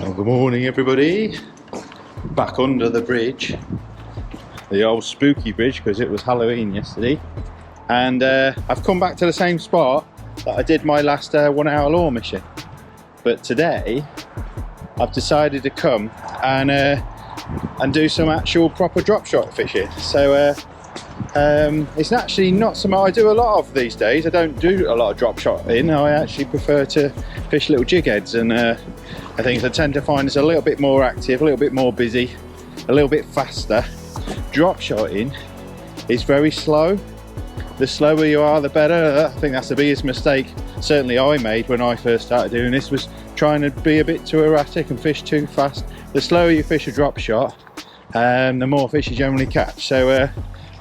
Well, good morning everybody. Back under the bridge, the old spooky bridge, because it was Halloween yesterday, and I've come back to the same spot that I did my last 1 hour lure mission, but today I've decided to come and do some actual proper drop shot fishing. So it's actually not something I do a lot of these days. I don't do a lot of drop shotting. I actually prefer to fish little jig heads, and I think I tend to find it's a little bit more active, a little bit more busy, a little bit faster. Drop shotting is very slow. The slower you are, the better. I think that's the biggest mistake certainly I made when I first started doing this, was trying to be a bit too erratic and fish too fast. The slower you fish a drop shot, the more fish you generally catch. So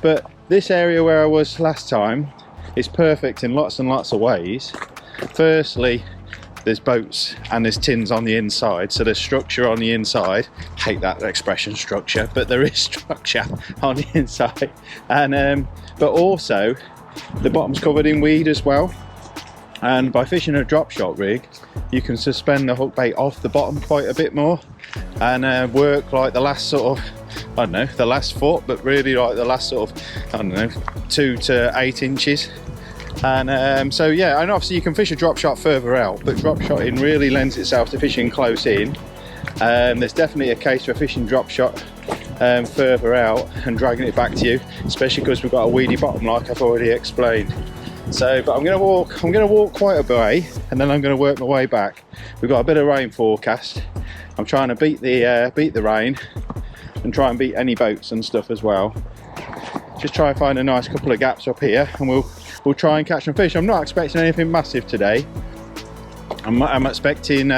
but this area where I was last time is perfect in lots and lots of ways. Firstly, there's boats and there's tins on the inside, so there's structure on the inside. Hate that expression, structure, but there is structure on the inside. And but also the bottom's covered in weed as well, and by fishing a drop shot rig you can suspend the hook bait off the bottom quite a bit more and work like the last sort of, I don't know, the last foot, but really like the last sort of, I don't know, 2 to 8 inches. And so yeah, and obviously you can fish a drop shot further out, but drop shotting really lends itself to fishing close in. There's definitely a case for fishing drop shot further out and dragging it back to you, especially because we've got a weedy bottom like I've already explained. So, but I'm going to walk quite a way, and then I'm going to work my way back. We've got a bit of rain forecast. I'm trying to beat the rain and try and beat any boats and stuff as well. Just try and find a nice couple of gaps up here, and we'll try and catch some fish. I'm not expecting anything massive today. I'm expecting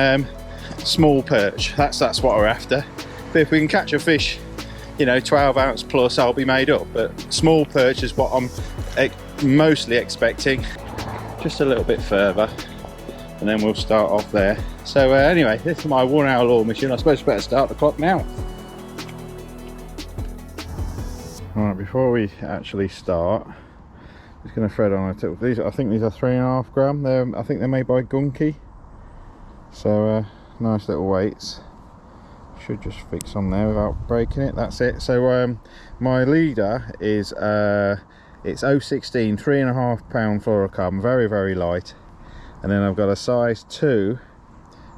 small perch. That's what we're after. But if we can catch a fish, you know, 12 ounce plus, I'll be made up. But small perch is what I'm mostly expecting. Just a little bit further, and then we'll start off there. So anyway, this is my 1 hour lure mission. I suppose we better start the clock now. Alright, before we actually start, just going to thread on a tip. These, I think these are 3.5 gram. I think they're made by Gunky. So nice little weights. Should just fix on there without breaking it. That's it. So my leader is it's 016 3.5 pound fluorocarbon, very light. And then I've got a size 4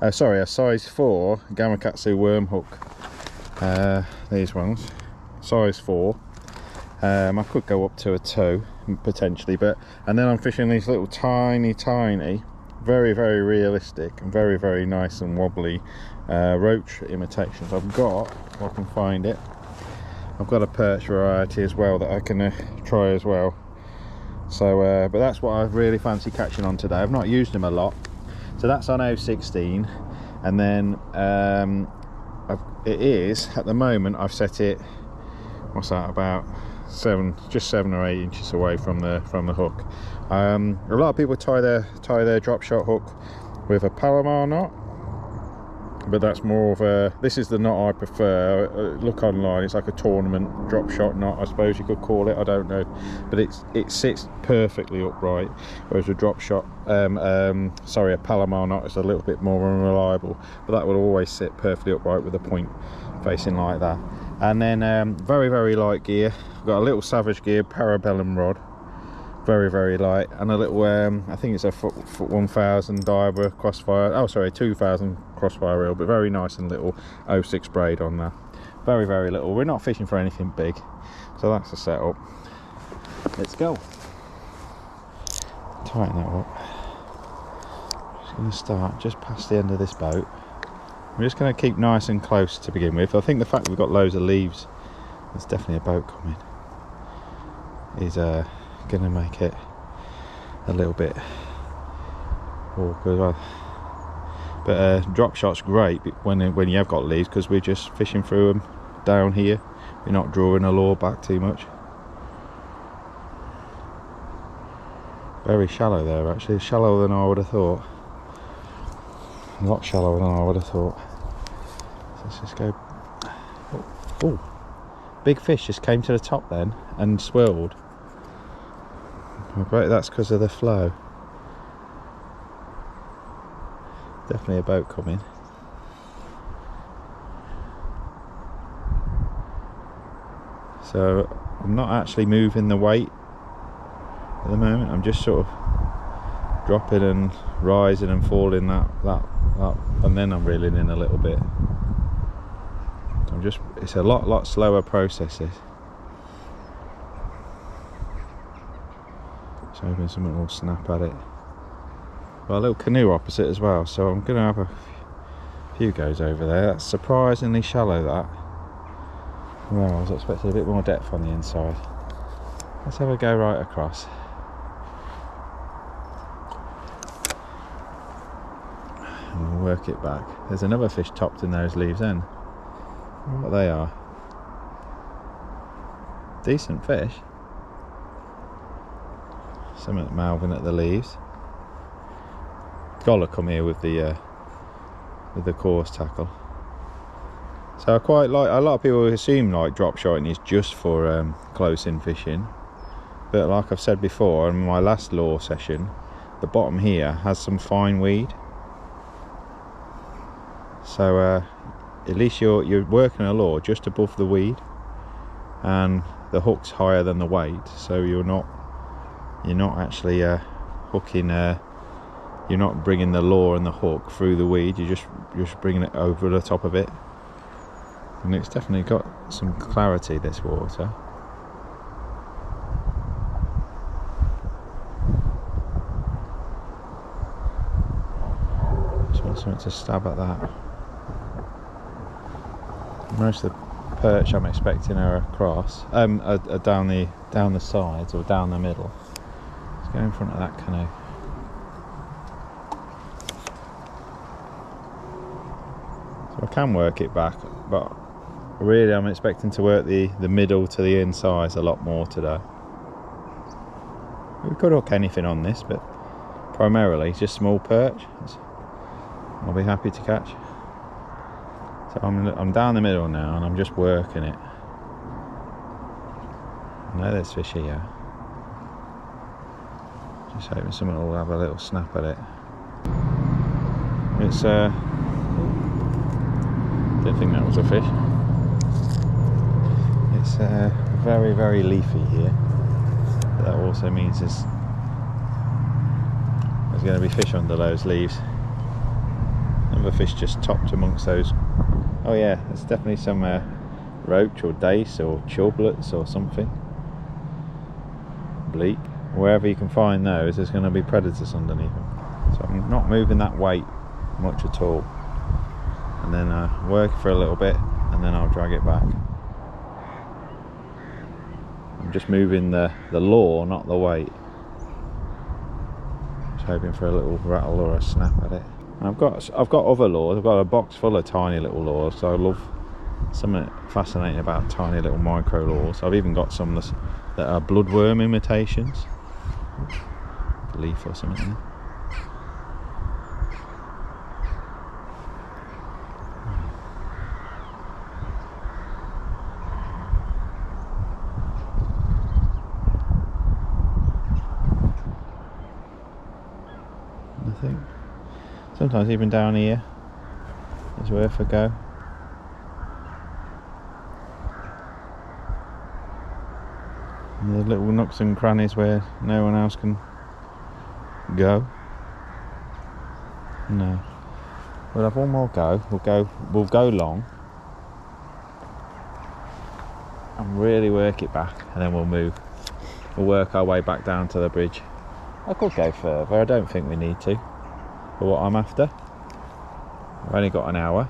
Gamakatsu worm hook. These ones, size 4. I could go up to a 2 potentially, and then I'm fishing these little tiny, very realistic and very nice and wobbly roach imitations. I've got, if I can find it, I've got a perch variety as well that I can try as well. So but that's what I really fancy catching on today. I've not used them a lot, so that's on 016, and then it is at the moment I've set it, what's that, about 7 or 8 inches away from the hook. A lot of people tie their drop shot hook with a Palomar knot, but that's more of a, this is the knot I prefer. Look online, it's like a tournament drop shot knot, I suppose you could call it, I don't know, but it sits perfectly upright, whereas a drop shot a Palomar knot is a little bit more unreliable, but that will always sit perfectly upright with a point facing like that. And then very light gear. I've got a little Savage Gear Parabellum rod, very light, and a little I think it's a foot 1000 diver crossfire, 2000 crossfire reel, but very nice and little 06 braid on there. Very little. We're not fishing for anything big, so that's the setup. Let's go. Tighten that up. Just going to start just past the end of this boat. I'm just going to keep nice and close to begin with. I think the fact we've got loads of leaves, there's definitely a boat coming, is going to make it a little bit awkward. But drop shot's great when you have got leaves, because we're just fishing through them down here. We're not drawing a lure back too much. Very shallow there, actually, shallower than I would have thought. A lot shallower than I would have thought. So let's just go. Oh, big fish just came to the top then and swirled. I bet that's because of the flow. Definitely a boat coming. So I'm not actually moving the weight at the moment. I'm just sort of dropping and rising and falling that, and then I'm reeling in a little bit. It's a lot slower process this. Just hoping something will snap at it. Got a little canoe opposite as well, so I'm going to have a few goes over there. That's surprisingly shallow, that. Well, I was expecting a bit more depth on the inside. Let's have a go right across. And we'll work it back. There's another fish topped in those leaves then. I wonder what they are. Decent fish. Something mouthing at the leaves. Gotta come here with the coarse tackle. So I quite like. A lot of people assume like drop shotting is just for close-in fishing, but like I've said before in my last lure session, the bottom here has some fine weed. So at least you're working a lure just above the weed, and the hook's higher than the weight, so you're not actually hooking. You're not bringing the lure and the hook through the weed. You're just bringing it over the top of it, and it's definitely got some clarity, this water. Just want something to stab at that. Most of the perch I'm expecting are across, are down the sides or down the middle. Let's go in front of that canoe. So I can work it back, but really I'm expecting to work the middle to the insides a lot more today. We could hook anything on this, but primarily just small perch. I'll be happy to catch. So I'm down the middle now and I'm just working it. I know there's fish here. Just hoping someone will have a little snap at it. It's didn't think that was a fish. It's very, very leafy here. But that also means there's going to be fish under those leaves. Another fish just topped amongst those. Oh yeah, there's definitely some roach or dace or chublets or something. Bleak. Wherever you can find those, there's going to be predators underneath them. So I'm not moving that weight much at all. And then work for a little bit, and then I'll drag it back. I'm just moving the lure, not the weight. Just hoping for a little rattle or a snap at it. And I've got other lures. I've got a box full of tiny little lures, so I love something fascinating about tiny little micro lures. I've even got some that are bloodworm imitations. Leaf or something there. Nothing. Sometimes even down here is worth a go. And the little nooks and crannies where no one else can go. No. We'll have one more go. We'll go long and really work it back, and then we'll move. We'll work our way back down to the bridge. I could go further, I don't think we need to, for what I'm after. I've only got an hour.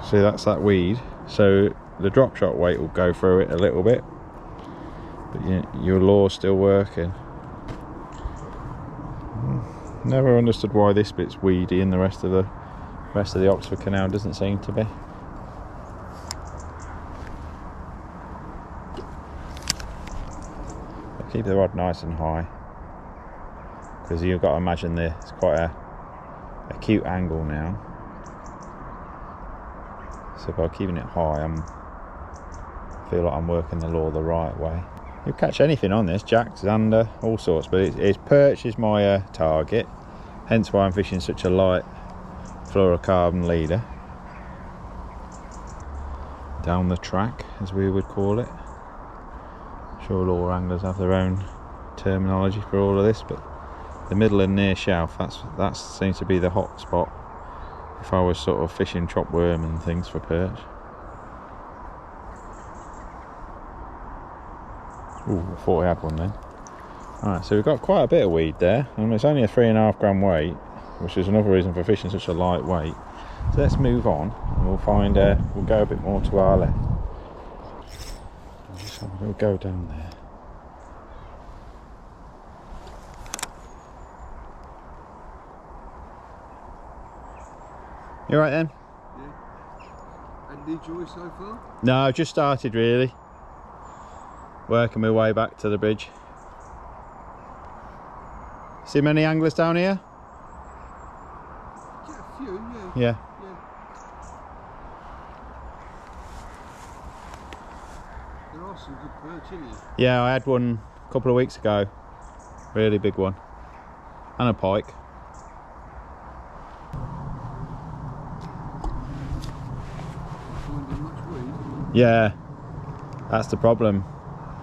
See, that's that weed, so the drop shot weight will go through it a little bit, but your lure's still working. Never understood why this bit's weedy and the rest of the Oxford Canal doesn't seem to be. I'll keep the rod nice and high, because you've got to imagine this. It's quite a acute angle now. So by keeping it high, I feel like I'm working the lure the right way. You catch anything on this, jacks, zander, all sorts, but it's perch is my target, hence why I'm fishing such a light fluorocarbon leader. Down the track, as we would call it. I'm sure all anglers have their own terminology for all of this, but the middle and near shelf, that seems to be the hot spot if I was sort of fishing chop worm and things for perch. Ooh, I thought I had one then. Alright, so we've got quite a bit of weed there, and it's only a 3.5 gram weight, which is another reason for fishing such a light weight. So let's move on, and we'll find, we'll go a bit more to our left. We'll go down there. You alright then? Yeah. Any joy so far? No, I've just started really. Working my way back to the bridge. See many anglers down here? Yeah, a few, yeah. Yeah. There are some good perch in here. Yeah, I had one a couple of weeks ago. Really big one. And a pike. Finding much weed? Yeah, that's the problem.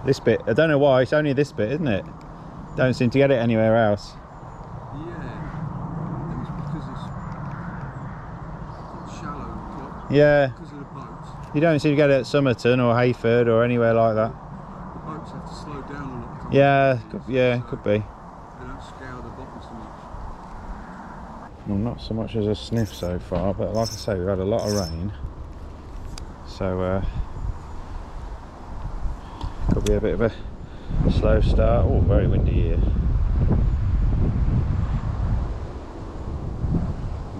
This bit, I don't know why, it's only this bit, isn't it? Don't seem to get it anywhere else. Yeah. It's because it's shallow top. Yeah. Because of the boats. You don't seem to get it at Somerton or Hayford or anywhere like that. The boats have to slow down a lot. Yeah, could be. They don't scour the bottom so much. Well, not so much as a sniff so far, but like I say, we've had a lot of rain. So, could be a bit of a slow start. Oh, very windy here.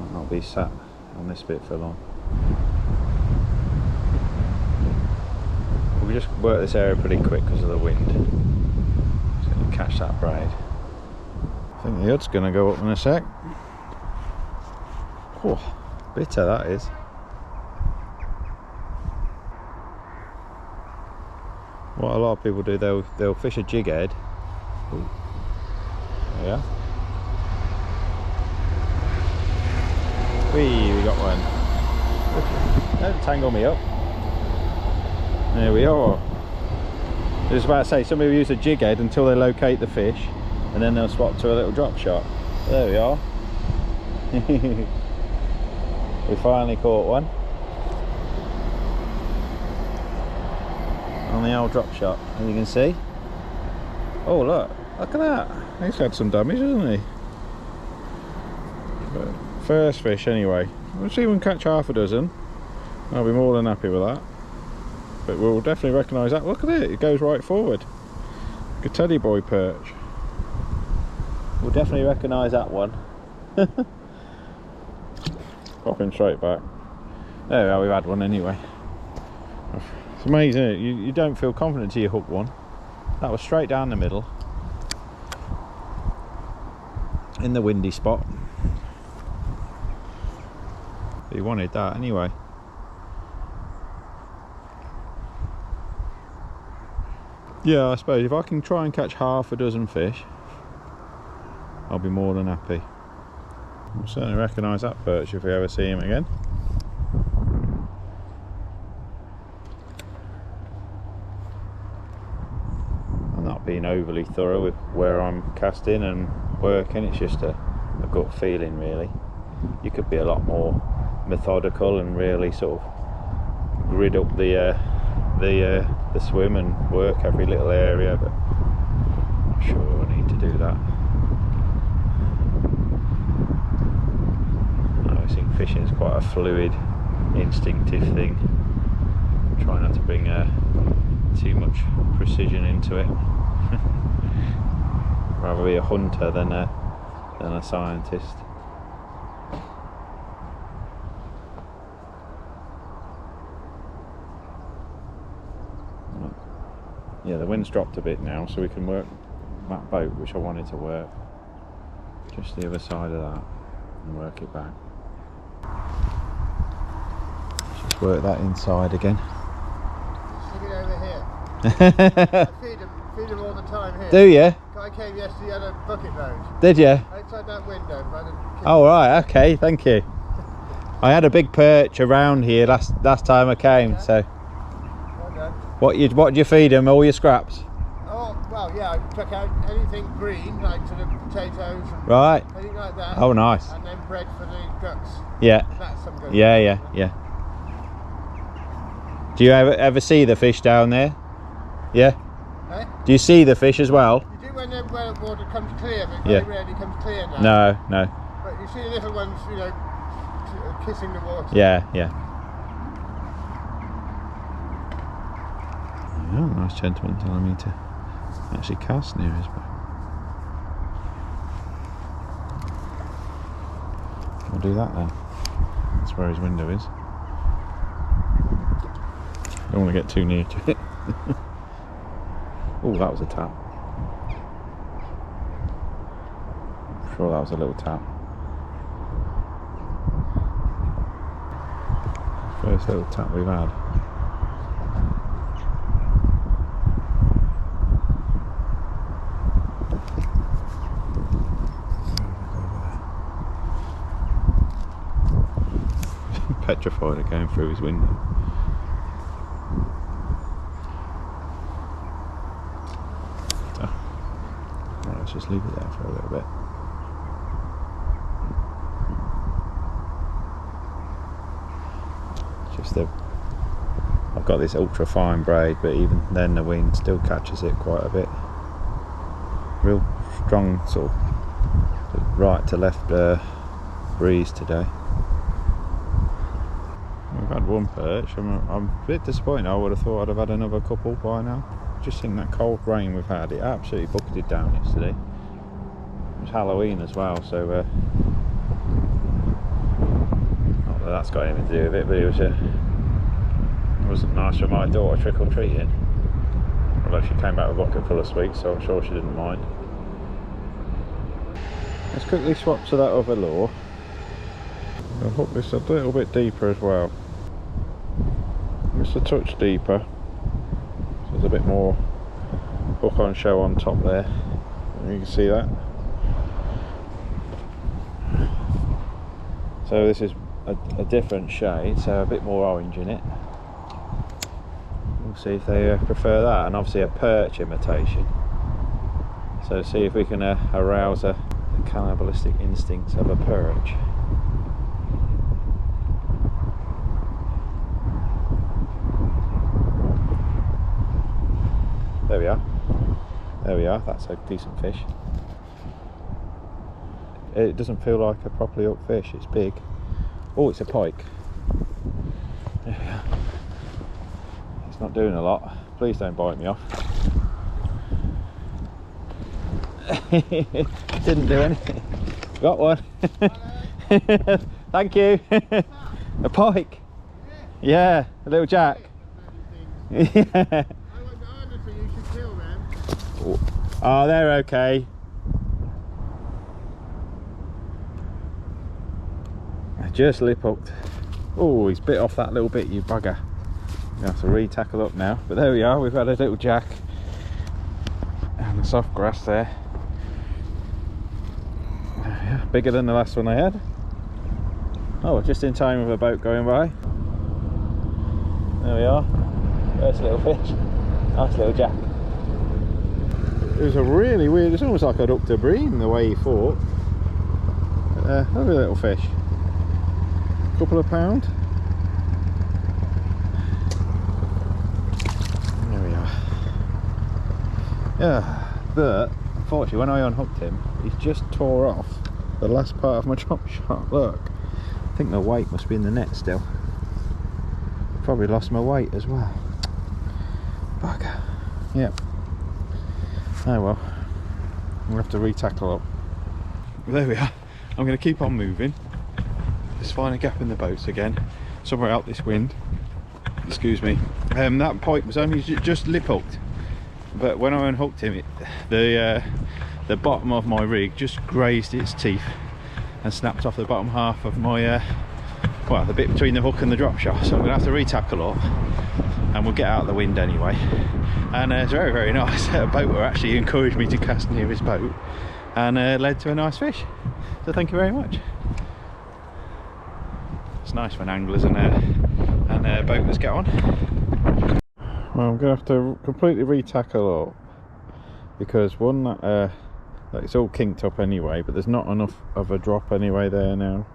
Might not be sat on this bit for long. We just work this area pretty quick because of the wind. Just going to catch that braid. I think the hood's going to go up in a sec. Oh, bitter that is. What a lot of people do, they'll fish a jig head. Ooh. Yeah. We got one. Don't tangle me up. There we are. I was about to say, some people use a jig head until they locate the fish, and then they'll swap to a little drop shot. There we are. We finally caught one. On the old drop shot, as you can see. Oh look at that. He's had some damage, hasn't he? But first fish anyway. We'll see if we can catch half a dozen. I'll be more than happy with that. But we'll definitely recognise that. Look at it, it goes right forward. Like a teddy boy perch. We'll definitely recognise that one. Pop him straight back. There we are, we've had one anyway. It's amazing, isn't it? You don't feel confident till you hook one. That was straight down the middle. In the windy spot. He wanted that anyway. Yeah, I suppose if I can try and catch half a dozen fish, I'll be more than happy. I'll certainly recognise that perch if we ever see him again. I'm not being overly thorough with where I'm casting and working, it's just a gut feeling really. You could be a lot more methodical and really sort of grid up the swim and work every little area, but I'm sure I need to do that. I think fishing is quite a fluid, instinctive thing. Try not to bring too much precision into it. Rather be a hunter than a scientist. Yeah, the wind's dropped a bit now, so we can work that boat, which I wanted to work. Just the other side of that, and work it back. Just work that inside again. Stick it over here. feed I'm here. Do you? I came yesterday, had a bucket load. Did you? Outside that window. Oh right, okay, thank you. I had a big perch around here last time I came, yeah. so. Well done. What do you feed them? All your scraps? Oh, well, yeah, I took out anything green, like sort of potatoes and Right. anything like that. Oh, nice. And then bread for the ducks. Yeah. That's some good. Yeah. Do you ever see the fish down there? Yeah. Eh? Do you see the fish as well? You do when the water comes clear, but Yeah. very rarely comes clear now. No. But you see the little ones, you know, kissing the water. Yeah. Oh, nice gentleman telling me to actually cast near his boat. I'll do that then. That's where his window is. Don't want to get too near to it. Oh, that was a tap. I'm sure that was a little tap. First little tap we've had. Petrified of going through his window. Right, let's just leave it there for a little bit. I've got this ultra fine braid, but even then the wind still catches it quite a bit. Real strong sort of right to left breeze today. We've had one perch. I'm a bit disappointed. I would have thought I'd have had another couple by now. Just think that cold rain we've had, it absolutely bucketed down yesterday. It was Halloween as well, so not that that's got anything to do with it, but it wasn't nice for my daughter trick-or-treating. Although she came back with a bucket full of sweets, so I'm sure she didn't mind. Let's quickly swap to that other lure. I'll hook this a little bit deeper as well. Just a touch deeper. So there's a bit more hook on show on top there. You can see that. So this is a different shade, so a bit more orange in it. We'll see if they prefer that, and obviously a perch imitation. So see if we can arouse the cannibalistic instincts of a perch. There we are, that's a decent fish. It doesn't feel like a properly hooked fish, it's big. Oh, it's a pike. There we are. It's not doing a lot. Please don't bite me off. Didn't do anything. Got one. Thank you. A pike. Yeah, a little jack. Yeah. Oh, they're okay. I just lip hooked. Oh, he's bit off that little bit, you bugger. You have to re-tackle up now. But there we are, we've had a little jack. And the soft grass there. Yeah, bigger than the last one I had. Oh, just in time with a boat going by. There we are. First little fish. Nice little jack. It was a really weird, it's almost like I'd hooked a bream the way he fought. Lovely little fish. Couple of pound. There we are. Yeah, but unfortunately when I unhooked him, he's just tore off the last part of my drop shot. Look, I think the weight must be in the net still. Probably lost my weight as well. Bugger. Yep. Oh well, we'll have to re-tackle up. There we are. I'm going to keep on moving. Just find a gap in the boat again, somewhere out this wind. Excuse me. That pike was only just lip hooked, but when I unhooked him, the bottom of my rig just grazed its teeth and snapped off the bottom half of my well, the bit between the hook and the drop shot. So I'm going to have to re-tackle up. and we'll get out of the wind anyway. And it's very, very nice. A boater actually encouraged me to cast near his boat, and led to a nice fish. So thank you very much. It's nice when anglers and boaters get on. Well, I'm going to have to completely re-tackle up, because one, that it's all kinked up anyway, but there's not enough of a drop anyway there now.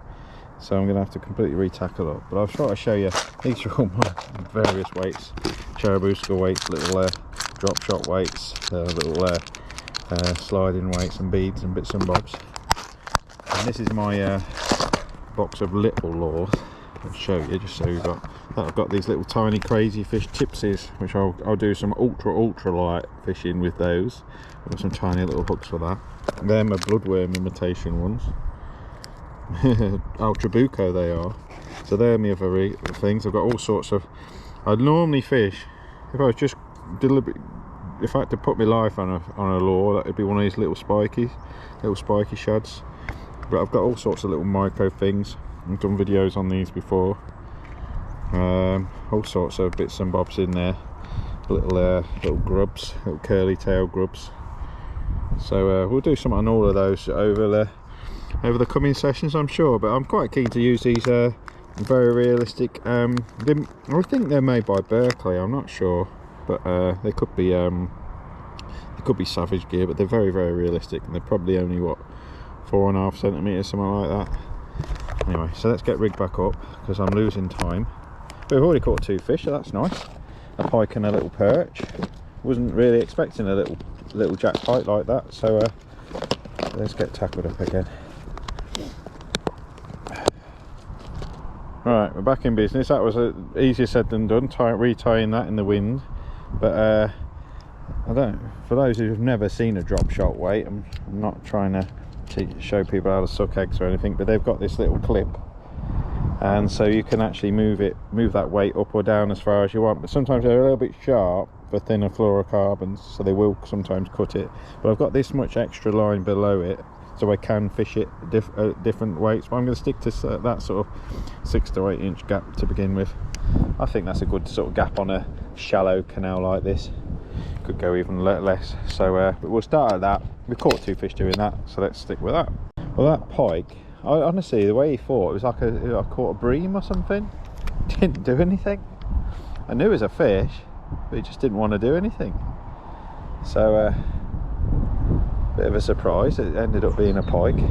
So I'm going to have to completely re-tackle up. But I'll try to show you, these are all my various weights. Charabuska weights, little drop shot weights, little sliding weights and beads and bits and bobs. And this is my box of little lures. I'll show you, just so you've got that. I've got these little tiny crazy fish tipsies, which I'll do some ultra light fishing with those. I've got some tiny little hooks for that. They're my bloodworm imitation ones. Ultra buco they are. So they're my other things. I've got all sorts of. I'd normally fish, if I was just deliberate, if I had to put my life on a lure, that would be one of these little spiky shads. But I've got all sorts of little micro things. I've done videos on these before. All sorts of bits and bobs in there. Little grubs, little curly tail grubs. So we'll do something on all of those over the coming sessions, I'm sure. But I'm quite keen to use these very realistic. I think they're made by Berkeley. I'm not sure, but they could be Savage gear. But they're very, very realistic, and they're probably only what, 4.5 centimeters, something like that. Anyway, so let's get rigged back up, because I'm losing time. We've already caught 2 fish, so that's nice. A pike and a little perch. Wasn't really expecting a little jack pike like that, so let's get tackled up again. Right, we're back in business. That was easier said than done, retying that in the wind. But I don't. For those who've never seen a drop shot weight, I'm not trying to show people how to suck eggs or anything, but they've got this little clip, and so you can actually move that weight up or down as far as you want. But sometimes they're a little bit sharp for thinner fluorocarbons, so they will sometimes cut it. But I've got this much extra line below it, so I can fish it different weights. But I'm going to stick to that sort of 6 to 8 inch gap to begin with. I think that's a good sort of gap on a shallow canal like this. Could go even less. So but we'll start at that. We caught 2 fish doing that, so let's stick with that. Well, that pike, honestly, the way he fought, it was like I caught a bream or something. Didn't do anything. I knew it was a fish, but he just didn't want to do anything. So bit of a surprise. It ended up being a pike.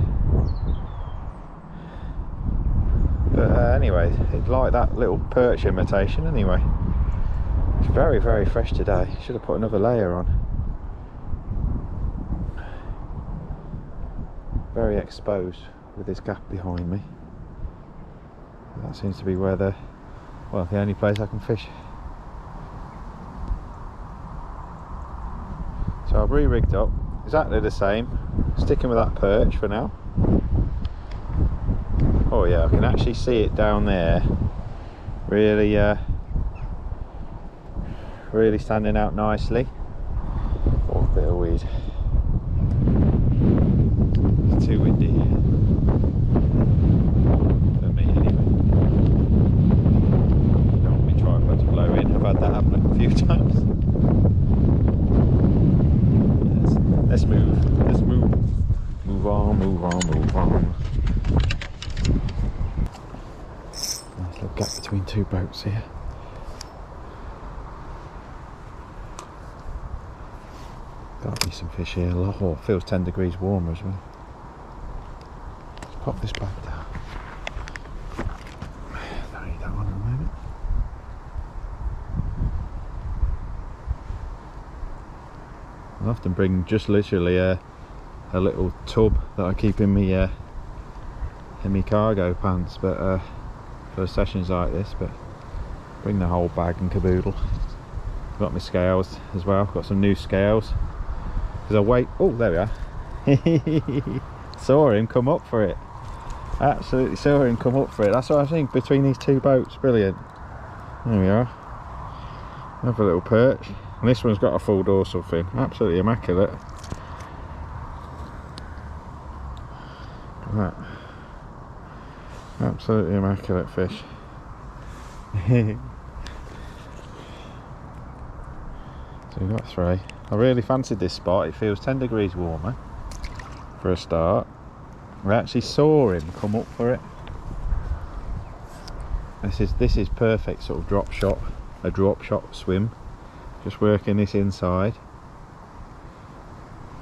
But anyway, it's like that little perch imitation anyway. It's very, very fresh today. Should have put another layer on. Very exposed with this gap behind me. That seems to be where the only place I can fish. So I've re-rigged up, exactly the same, sticking with that perch for now. Oh yeah, I can actually see it down there, really really standing out nicely. Oh, a bit of weed. It's too windy here. For me anyway. Don't want my tripod to blow in. I've had that happen a few times. Yes. Let's move. Let's move. Move on, move on, move on. Nice little gap between 2 boats here. Gotta be some fish here. Oh, it feels 10 degrees warmer as well. Let's pop this back down. Don't need that one at the moment. I often bring just literally a little tub that I keep in me cargo pants, but for sessions like this. But bring the whole bag and caboodle. Got my scales as well. Got some new scales. Because I wait. Oh, there we are. Saw him come up for it. Absolutely saw him come up for it. That's what I think, between these 2 boats. Brilliant. There we are. Another little perch. And this one's got a full dorsal fin. Absolutely immaculate. Look at that. Absolutely immaculate fish. So we've got 3. I really fancied this spot. It feels 10 degrees warmer for a start. We actually saw him come up for it. This is perfect sort of drop shot swim. Just working this inside.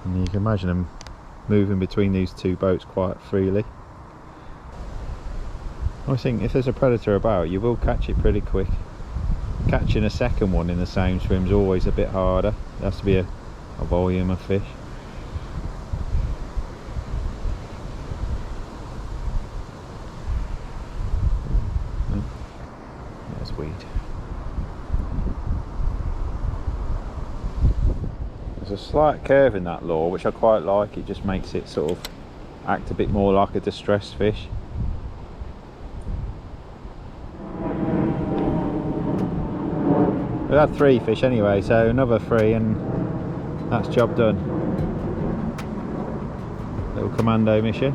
And you can imagine him moving between these 2 boats quite freely. I think if there's a predator about, you will catch it pretty quick. Catching a second one in the same swim is always a bit harder. There has to be a volume of fish. There's weed. There's a slight curve in that lure which I quite like. It just makes it sort of act a bit more like a distressed fish. We've had 3 fish anyway, so another 3 and that's job done. Little commando mission.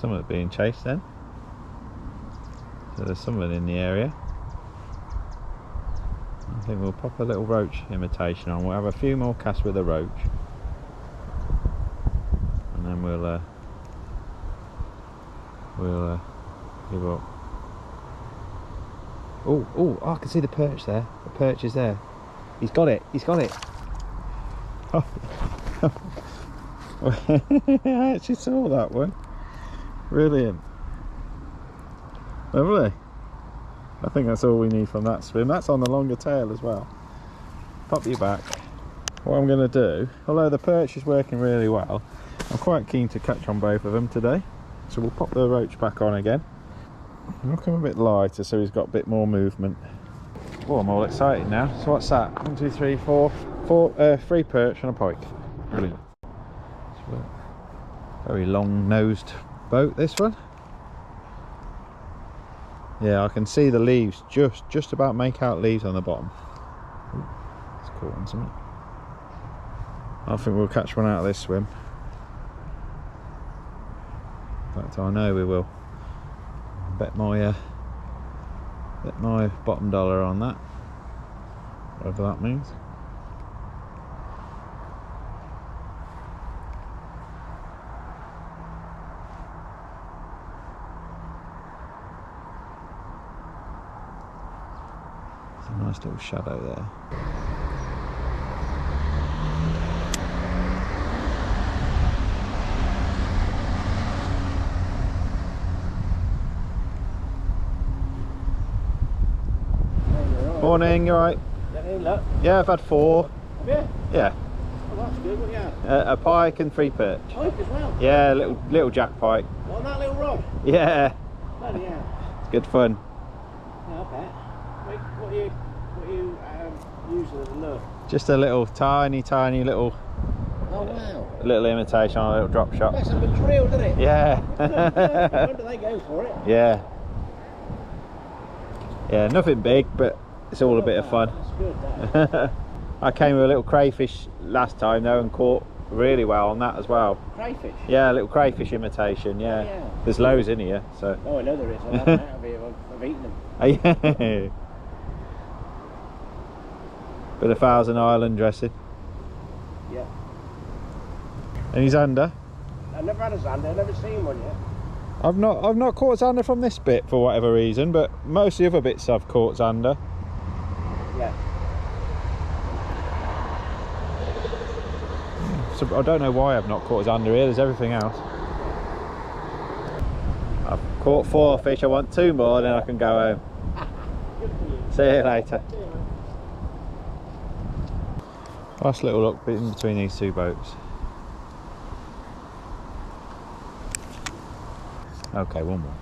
Some of it being chased then. So there's someone in the area. I think we'll pop a little roach imitation on. We'll have a few more casts with a roach. And then we'll give up. Oh, I can see the perch there. The perch is there. He's got it, Oh. I actually saw that one. Brilliant. Lovely. I think that's all we need from that swim. That's on the longer tail as well. Pop you back. What I'm going to do, although the perch is working really well, I'm quite keen to catch on both of them today. So we'll pop the roach back on again. Look him a bit lighter so he's got a bit more movement. Oh, I'm all excited now. So what's that? 1, 2, 3, 4, 3 perch and a pike. Brilliant. Very long-nosed boat, this one. Yeah, I can see the leaves, just about make out leaves on the bottom. Ooh, it's caught on something. I think we'll catch one out of this swim. In fact, I know we will. Bet my bottom dollar on that, whatever that means. It's a nice little shadow there. Morning, you alright? Yeah, I've had 4. Have you? Yeah. Oh, that's good. What you had? A pike and 3 perch. Pike as well? Yeah, little jack pike. On that little rod? Yeah. Bloody hell. It's good fun. Yeah, I bet. Wait, what are you using as a lure? Just a little tiny little Oh wow. little imitation on a little drop shot. That's a material, doesn't it? Yeah. When do they go for it? Yeah. Yeah, nothing big, but it's all a bit of fun. That's good, that. I came with a little crayfish last time though and caught really well on that as well. Crayfish? Yeah, a little crayfish imitation, yeah. Yeah. There's loads in here, so. Oh, I know there is. I've had out of here. I've eaten them. Yeah. Bit of Thousand Island dressing. Yeah. And he's under. I've never had a zander. I've never seen one yet. I've not caught zander from this bit for whatever reason, but most of the other bits I've caught zander. Yeah. So I don't know why I've not caught zander here. There's everything else. I've caught 4 fish. I want 2 more, then I can go home. See you later. Last little look in between these 2 boats. Okay, one more.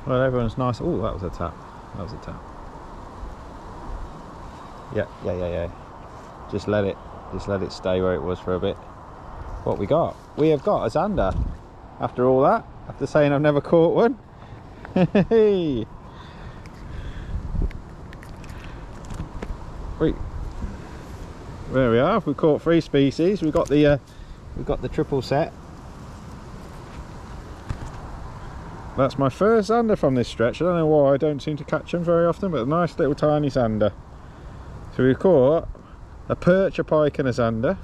Well, everyone's nice. Oh, that was a tap. That was a tap. Yeah. Just let it stay where it was for a bit. What we got? We have got a zander. After all that, after saying I've never caught one. Hey. Wait. There we are. We caught 3 species. We've got the triple set. That's my first zander from this stretch. I don't know why, I don't seem to catch them very often, but a nice little tiny zander. So we've caught a perch, a pike and a zander.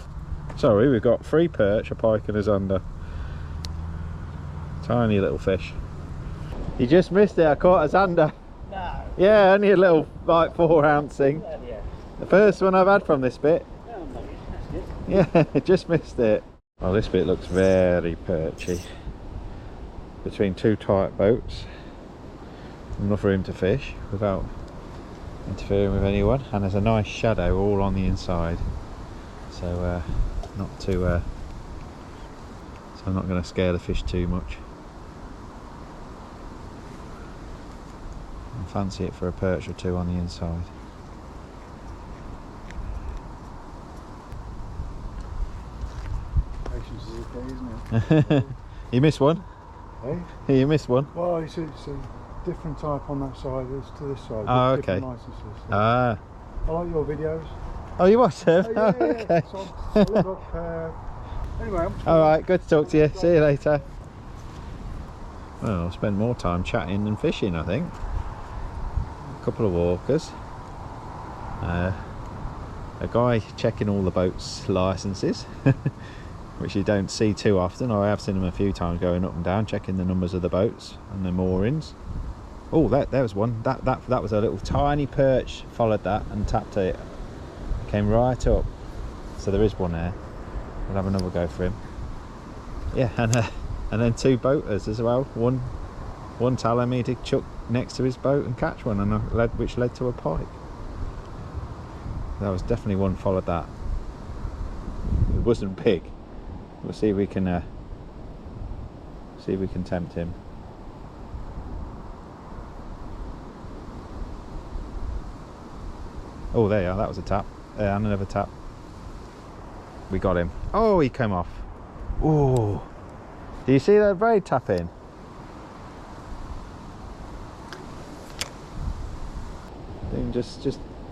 Sorry, we've got 3 perch, a pike and a zander. Tiny little fish. You just missed it, I caught a zander. No. Yeah, only a little like 4 ounce thing. Yeah. The first one I've had from this bit. Oh, that's good. Yeah, just missed it. Well, this bit looks very perchy. Between 2 tight boats, enough room to fish without interfering with anyone, and there's a nice shadow all on the inside, so not too so I'm not going to scare the fish too much. I fancy it for a perch or 2 on the inside. Patience is okay, isn't it? You missed one? Hey? You missed one? Well, it's a different type on that side as to this side. Oh, Different okay. licenses, so. Ah. I like your videos. Oh, you watched them? Oh, yeah, yeah. Okay. So I look up, anyway, I'm just Alright, good to talk to you. See you later. Well, I'll spend more time chatting than fishing, I think. A couple of walkers. A guy checking all the boats' licenses, which you don't see too often. I have seen him a few times going up and down, checking the numbers of the boats and the moorings. Oh, there was one. That was a little tiny perch. Followed that and tapped it. Came right up. So there is one there. We'll have another go for him. Yeah, and then 2 boaters as well. One telling me to chuck next to his boat and catch one, and which led to a pike. That was definitely one followed that. It wasn't big. We'll see if we can tempt him. Oh, there you are. That was a tap. And another tap. We got him. Oh, he came off. Oh, do you see that braid tap in?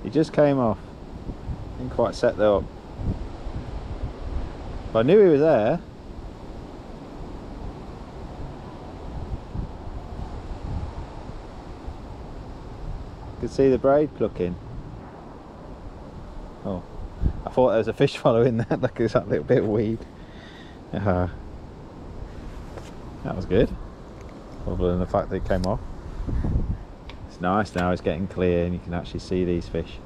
He just came off. Didn't quite set that up. But I knew he was there. Could see the braid plucking. Oh, I thought there was a fish following that. Look at that little bit of weed. That was good. Other than the fact that it came off. It's nice now, it's getting clear and you can actually see these fish.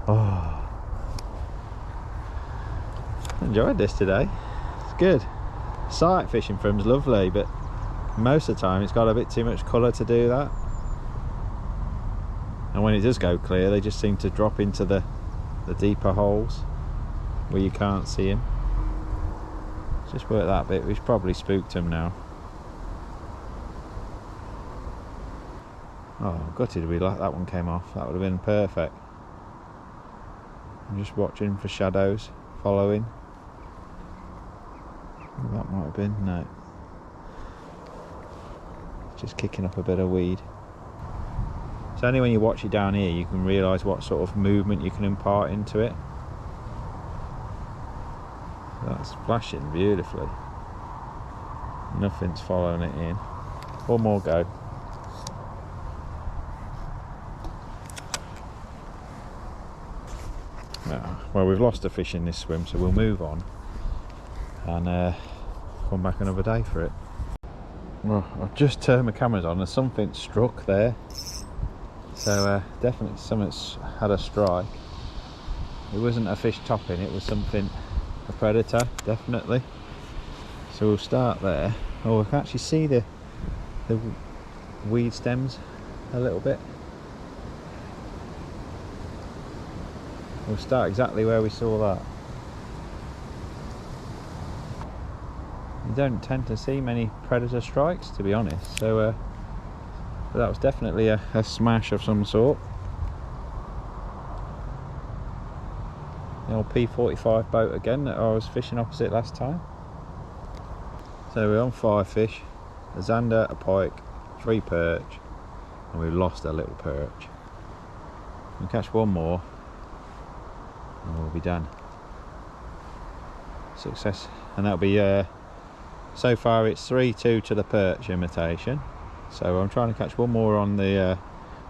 Oh, enjoyed this today. It's good. Sight fishing for them's lovely, but most of the time it's got a bit too much colour to do that. And when it does go clear, they just seem to drop into the deeper holes where you can't see him. Just work that bit. We've probably spooked him now. Oh, gutted that one came off. That would have been perfect. I'm just watching for shadows, following. Oh, that might have been, no. Just kicking up a bit of weed. It's only when you watch it down here you can realise what sort of movement you can impart into it. That's flashing beautifully. Nothing's following it in. One more go. Well, we've lost a fish in this swim, so we'll move on and come back another day for it. Well, I've just turned my cameras on and something struck there. So definitely something's had a strike. It wasn't a fish topping, it was something, a predator, definitely. So we'll start there. Oh, we can actually see the weed stems a little bit. We'll start exactly where we saw that. You don't tend to see many predator strikes, to be honest, so but that was definitely a smash of some sort. The old P45 boat again that I was fishing opposite last time. So we're on 5 fish, a zander, a pike, 3 perch, and we've lost a little perch. We'll catch one more and we'll be done. Success, and that'll be so far it's 3-2 to the perch imitation. So I'm trying to catch one more on the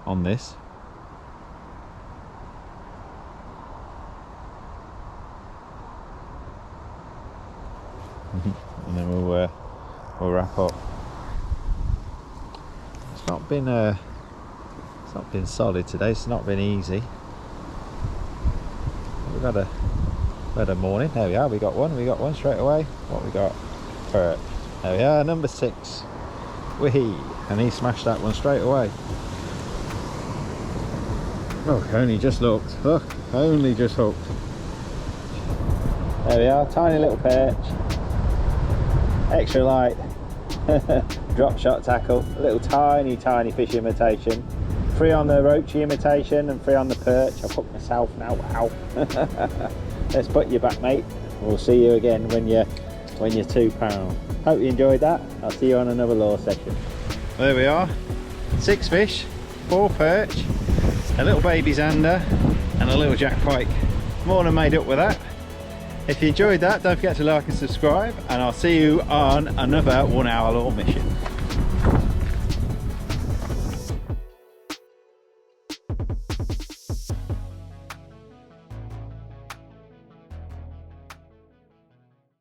on this. And then we'll wrap up. It's not been solid today. It's not been easy. We've had a morning. There we are. We got one straight away. What we got? Perch. There we are. Number 6. Whee! And he smashed that one straight away. Look, only just looked. Look, only just hooked. There we are. Tiny little perch. Extra light. Drop shot tackle. A little tiny fish imitation. 3 on the roachy imitation and 3 on the perch. I've hooked myself now. Wow. Let's put you back, mate. We'll see you again when you're £2. Hope you enjoyed that. I'll see you on another lure session. There we are. 6 fish, 4 perch, a little baby zander and a little jack pike. More than made up with that. If you enjoyed that, don't forget to like and subscribe, and I'll see you on another 1 hour lure mission.